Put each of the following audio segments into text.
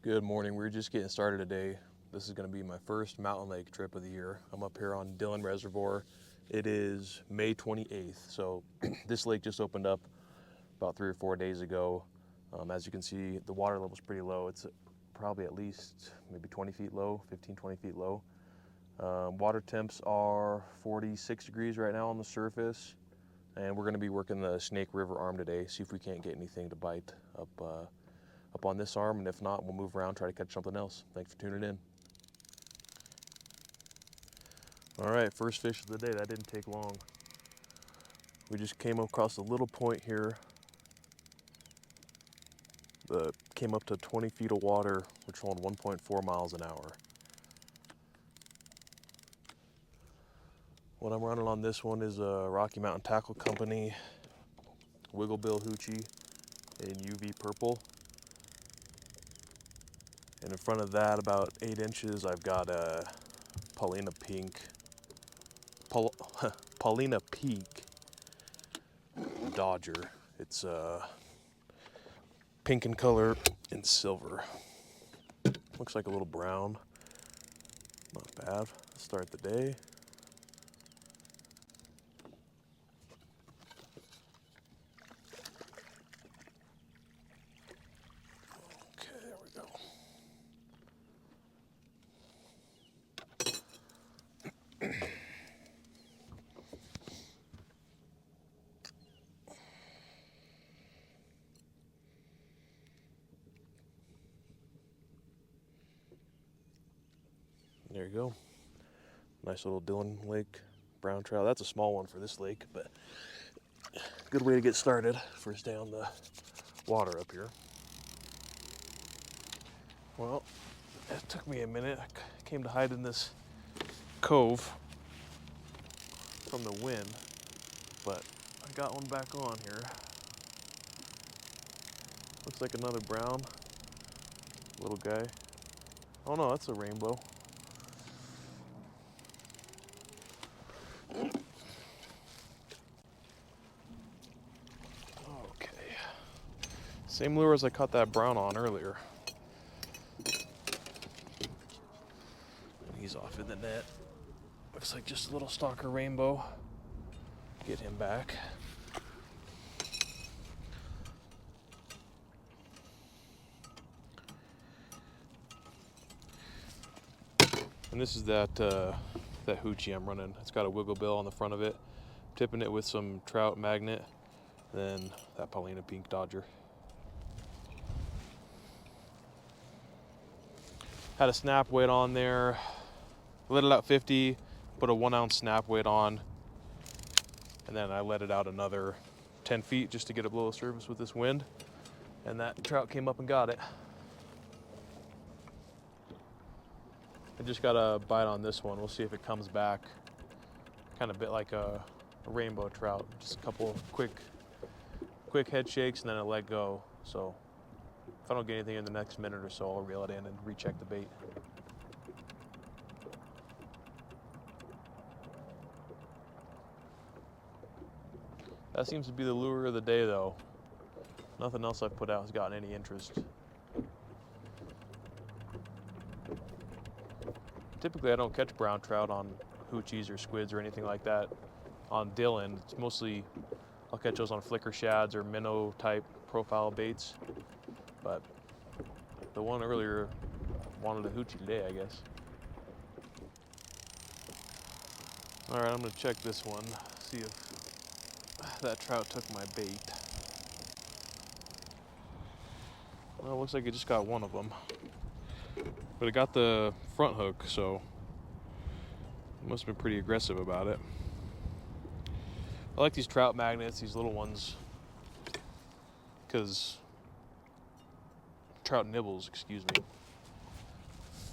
Good morning. We're just getting started today. This is going to be my first mountain lake trip of the year. I'm up here on Dillon Reservoir. It is May 28th, so this lake just opened up about 3 or 4 days ago. As you can see, the water level is pretty low. It's probably at least maybe 20 feet low, 15, 20 feet low. Water temps are 46 degrees right now on the surface, and we're going to be working the Snake River arm today, see if we can't get anything to bite up on this arm, and if not, we'll move around, try to catch something else. Thanks for tuning in. All right, first fish of the day. That didn't take long. We just came across a little point here that came up to 20 feet of water. We're trolling 1.4 miles an hour. What I'm running on this one is a Rocky Mountain Tackle Company Wiggle Bill Hoochie in UV purple. And in front of that, about 8 inches, I've got a Paulina Peak Dodger. It's pink in color and silver. Looks like a little brown. Not bad. Start the day. Okay, there we go. There you go. Nice little Dillon Lake brown trout. That's a small one for this lake, but good way to get started. First day on the water up here. Well, it took me a minute. I came to hide in this cove from the wind, but I got one back on here. Looks like another brown little guy. Oh no, that's a rainbow. Okay. Same lure as I caught that brown on earlier. He's off in the net. Looks like just a little stalker rainbow. Get him back. And this is that hoochie I'm running. It's got a wiggle bill on the front of it. I'm tipping it with some Trout magnet, then that Paulina Pink Dodger. Had a snap weight on there. Let it out 50, put a 1 ounce snap weight on, and then I let it out another 10 feet just to get it below the surface with this wind. And that trout came up and got it. I just got a bite on this one. We'll see if it comes back. Kind of bit like a rainbow trout. Just a couple of quick head shakes and then I let go. So if I don't get anything in the next minute or so, I'll reel it in and recheck the bait. That seems to be the lure of the day though. Nothing else I've put out has gotten any interest. Typically I don't catch brown trout on hoochies or squids or anything like that on Dillon. It's mostly, I'll catch those on flicker shads or minnow type profile baits. But the one earlier wanted a hoochie today, I guess. All right, I'm gonna check this one, see if that trout took my bait. Well, it looks like it just got one of them. But it got the front hook, so it must have been pretty aggressive about it. I like these trout magnets, these little ones, because trout nibbles, excuse me.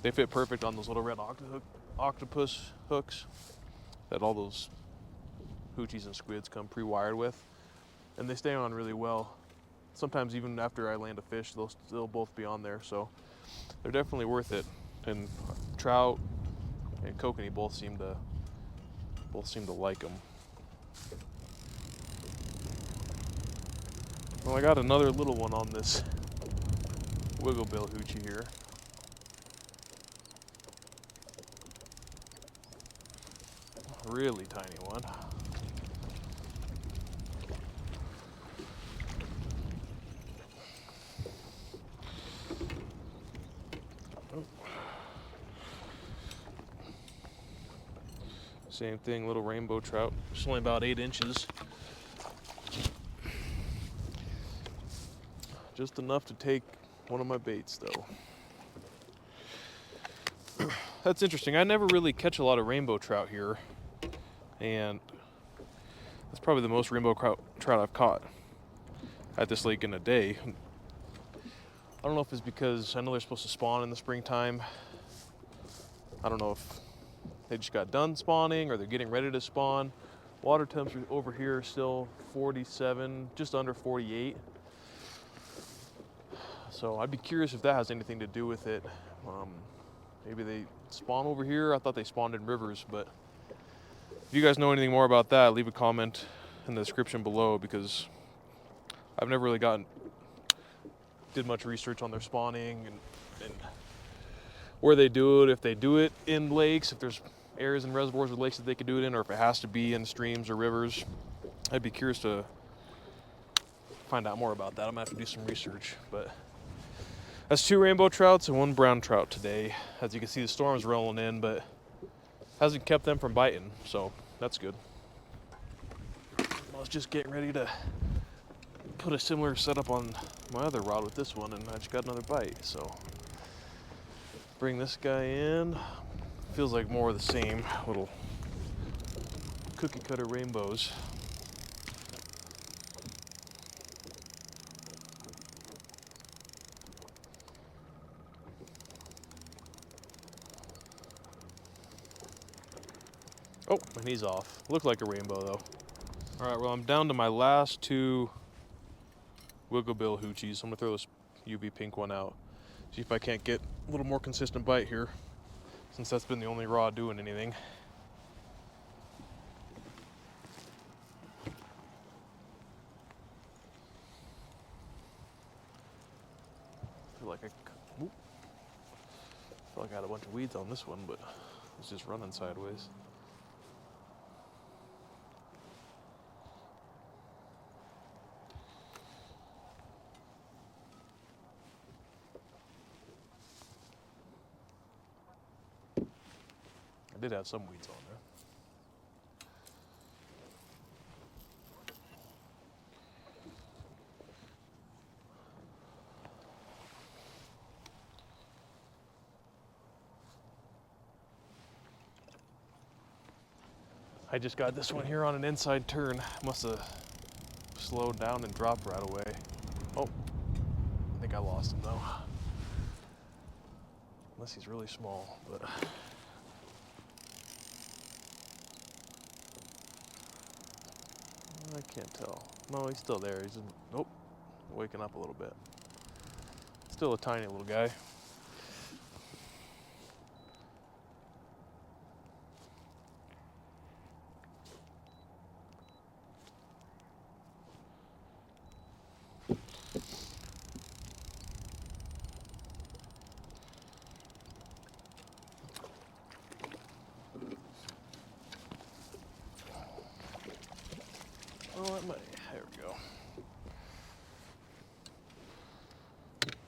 They fit perfect on those little red octopus hooks that all those hoochies and squids come pre-wired with, and they stay on really well. Sometimes even after I land a fish, they'll still both be on there, so they're definitely worth it. And trout and kokanee both seem to like them. Well, I got another little one on this wiggle bill hoochie here. Really tiny one. Same thing, little rainbow trout. It's only about 8 inches. Just enough to take one of my baits, though. That's interesting. I never really catch a lot of rainbow trout here, and that's probably the most rainbow trout I've caught at this lake in a day. I don't know if it's because I know they're supposed to spawn in the springtime. I don't know if they just got done spawning or they're getting ready to spawn. Water temps over here are still 47, just under 48. So I'd be curious if that has anything to do with it. Maybe they spawn over here. I thought they spawned in rivers, but if you guys know anything more about that, leave a comment in the description below, because I've never really did much research on their spawning and where they do it, if they do it in lakes, if there's areas and reservoirs or lakes that they could do it in, or if it has to be in streams or rivers. I'd be curious to find out more about that. I'm gonna have to do some research. But that's 2 rainbow trouts and 1 brown trout today. As you can see, the storm's rolling in, but hasn't kept them from biting, so that's good. I was just getting ready to put a similar setup on my other rod with this one, and I just got another bite. So bring this guy in. Feels like more of the same, little cookie cutter rainbows. Oh, and he's off. Looked like a rainbow though. All right, well, I'm down to my last 2 wiggle bill hoochies. I'm gonna throw this UV pink one out. See if I can't get a little more consistent bite here, since that's been the only rod doing anything. I feel like I had a bunch of weeds on this one, but it's just running sideways. I did have some weeds on there. I just got this one here on an inside turn. Must have slowed down and dropped right away. Oh, I think I lost him though. Unless he's really small, but. I can't tell. No, he's still there. He's just, nope, waking up a little bit. Still a tiny little guy. Oh, there we go.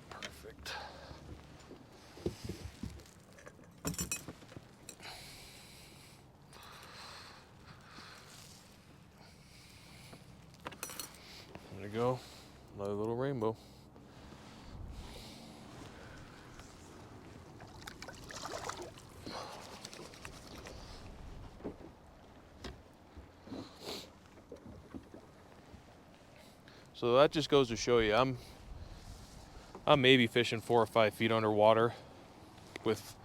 Perfect. There you go. Another little rainbow. So that just goes to show you, I'm maybe fishing 4 or 5 feet underwater with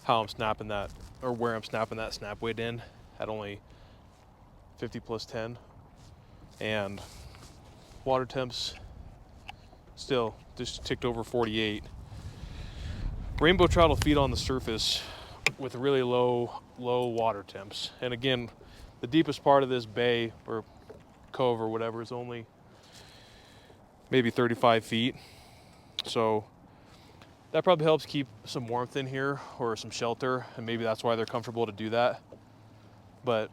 how I'm snapping that, or where I'm snapping that snap weight in at only 50 plus 10, and water temps still just ticked over 48. Rainbow trout will feed on the surface with really low water temps, and again, the deepest part of this bay or cove or whatever is only maybe 35 feet. So that probably helps keep some warmth in here or some shelter, and maybe that's why they're comfortable to do that. But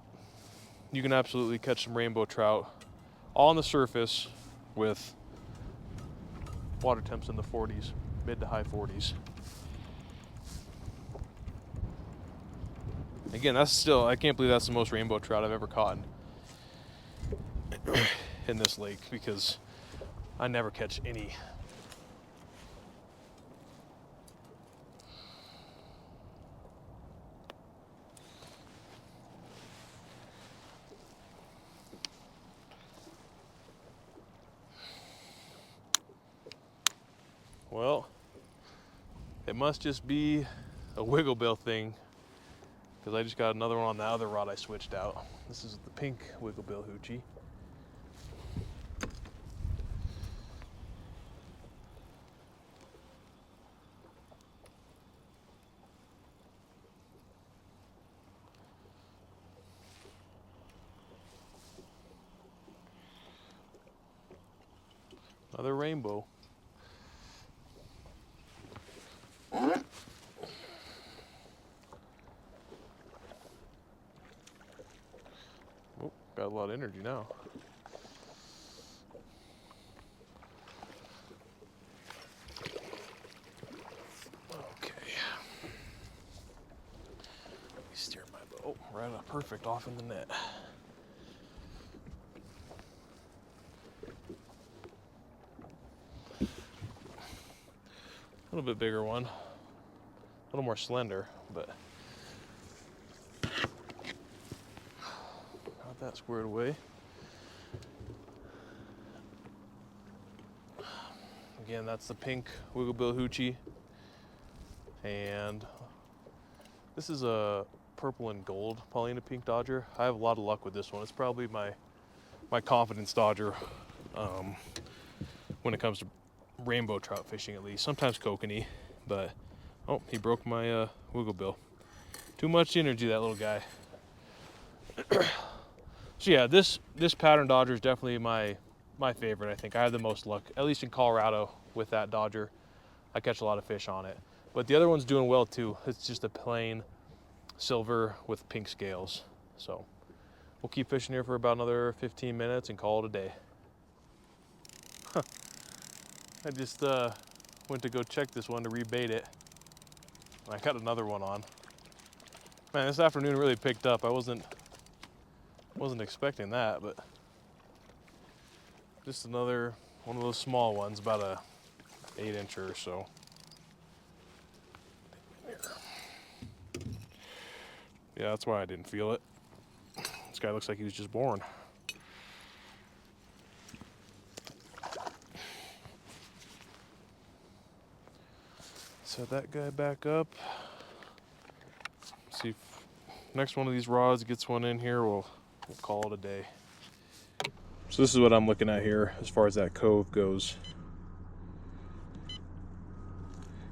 you can absolutely catch some rainbow trout all on the surface with water temps in the 40s, mid to high 40s. Again, that's still, I can't believe that's the most rainbow trout I've ever caught in this lake, because I never catch any. Well, it must just be a wiggle bill thing, because I just got another one on the other rod I switched out. This is the pink wiggle bill hoochie. Another rainbow. Oh, got a lot of energy now. Okay. Let me steer my boat right up perfect off in the net. A little bit bigger one, a little more slender, but got that squared away. Again, that's the pink wiggle bill hoochie, and this is a purple and gold Paulina pink dodger. I have a lot of luck with this one. It's probably my confidence dodger when it comes to rainbow trout fishing, at least. Sometimes kokanee, but oh, he broke my wiggle bill. Too much energy, that little guy. So yeah, this pattern dodger is definitely my favorite. I think I have the most luck, at least in Colorado, with that dodger. I catch a lot of fish on it, but the other one's doing well too. It's just a plain silver with pink scales. So we'll keep fishing here for about another 15 minutes and call it a day. I just went to go check this one to rebait it. I got another one on. Man, this afternoon really picked up. I wasn't expecting that, but just another one of those small ones, about a 8-incher or so. Yeah, that's why I didn't feel it. This guy looks like he was just born. Set that guy back up. See if next one of these rods gets one in here, we'll call it a day. So this is what I'm looking at here as far as that cove goes.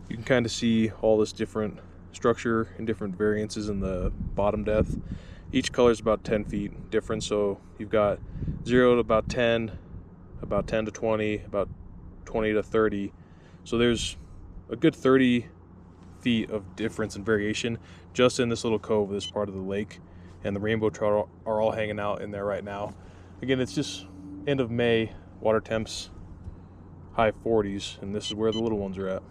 You can kind of see all this different structure and different variances in the bottom depth. Each color is about 10 feet different, so you've got 0 to about 10, about 10 to 20, about 20 to 30. So there's a good 30 feet of difference and variation just in this little cove, this part of the lake, and the rainbow trout are all hanging out in there right now. Again, it's just end of May, water temps high 40s, and this is where the little ones are at.